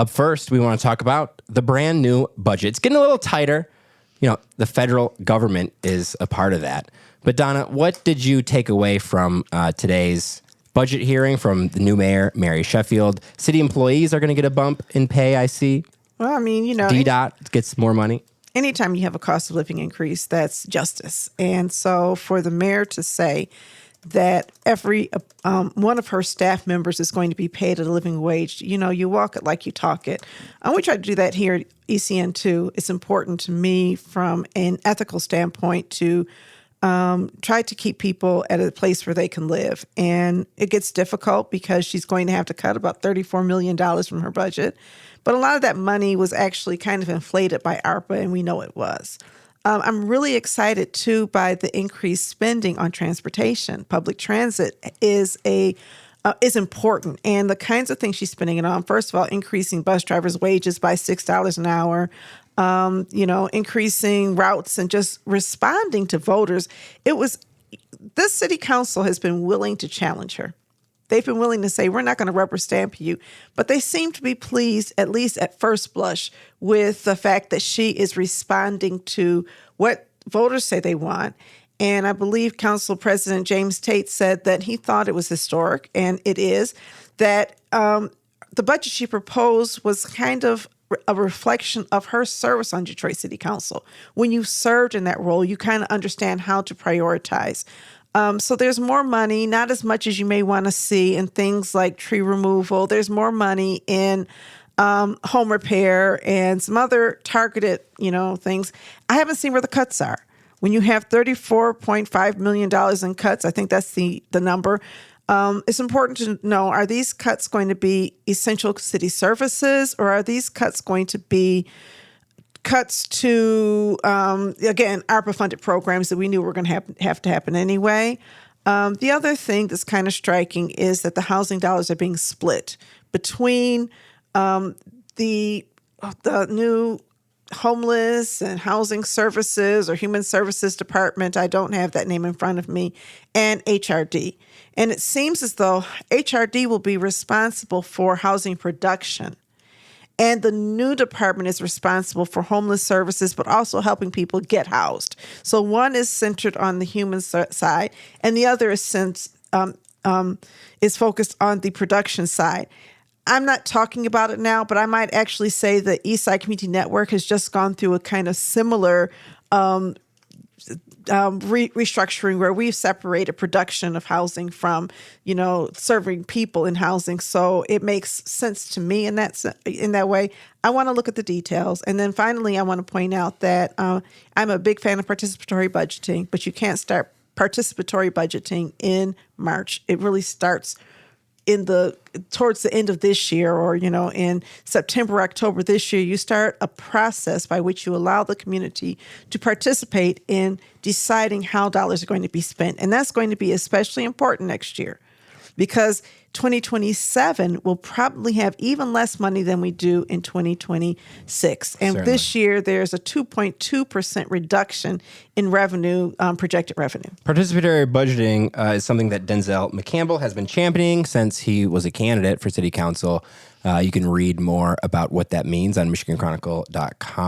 Up first, we want to talk about the brand new budget. It's getting a little tighter. You know, the federal government is a part of that. But Donna, what did you take away from today's budget hearing from the new mayor, Mary Sheffield? City employees are going to get a bump in pay, I see. Well, I mean, you know, DDOT gets more money. Anytime you have a cost of living increase, that's justice. And so for the mayor to say that every one of her staff members is going to be paid at a living wage, you know, you walk it like you talk it. And we try to do that here at ECN too. It's important to me from an ethical standpoint to try to keep people at a place where they can live. And it gets difficult because she's going to have to cut about $34 million from her budget. But a lot of that money was actually kind of inflated by ARPA, and we know it was. I'm really excited, too, by the increased spending on transportation. Public transit is important. And the kinds of things she's spending it on, first of all, increasing bus drivers' wages by $6 an hour, increasing routes and just responding to voters. This city council has been willing to challenge her. They've been willing to say, we're not going to rubber stamp you. But they seem to be pleased, at least at first blush, with the fact that she is responding to what voters say they want. And I believe Council President James Tate said that he thought it was historic, and it is, that the budget she proposed was kind of a reflection of her service on Detroit City Council. When you served in that role, you kind of understand how to prioritize. So there's more money, not as much as you may want to see in things like tree removal. There's more money in home repair and some other targeted, things. I haven't seen where the cuts are. When you have $34.5 million in cuts, I think that's the number. It's important to know, are these cuts going to be essential city services, or are these cuts going to be cuts to, again, ARPA-funded programs that we knew were going to have to happen anyway? The other thing that's kind of striking is that the housing dollars are being split between the new homeless and housing services or human services department. I don't have that name in front of me, and HRD. And it seems as though HRD will be responsible for housing production. And the new department is responsible for homeless services, but also helping people get housed. So one is centered on the human side, and the other is focused on the production side. I'm not talking about it now, but I might actually say the Eastside Community Network has just gone through a kind of similar restructuring where we've separated production of housing from, serving people in housing. So it makes sense to me in that way. I want to look at the details. And then finally, I want to point out that I'm a big fan of participatory budgeting, but you can't start participatory budgeting in March. It really starts towards the end of this year, or, in September, October this year. You start a process by which you allow the community to participate in deciding how dollars are going to be spent. And that's going to be especially important next year, because 2027 will probably have even less money than we do in 2026. And Certainly. This year, there's a 2.2% reduction in revenue, projected revenue. Participatory budgeting is something that Denzel McCampbell has been championing since he was a candidate for city council. You can read more about what that means on MichiganChronicle.com.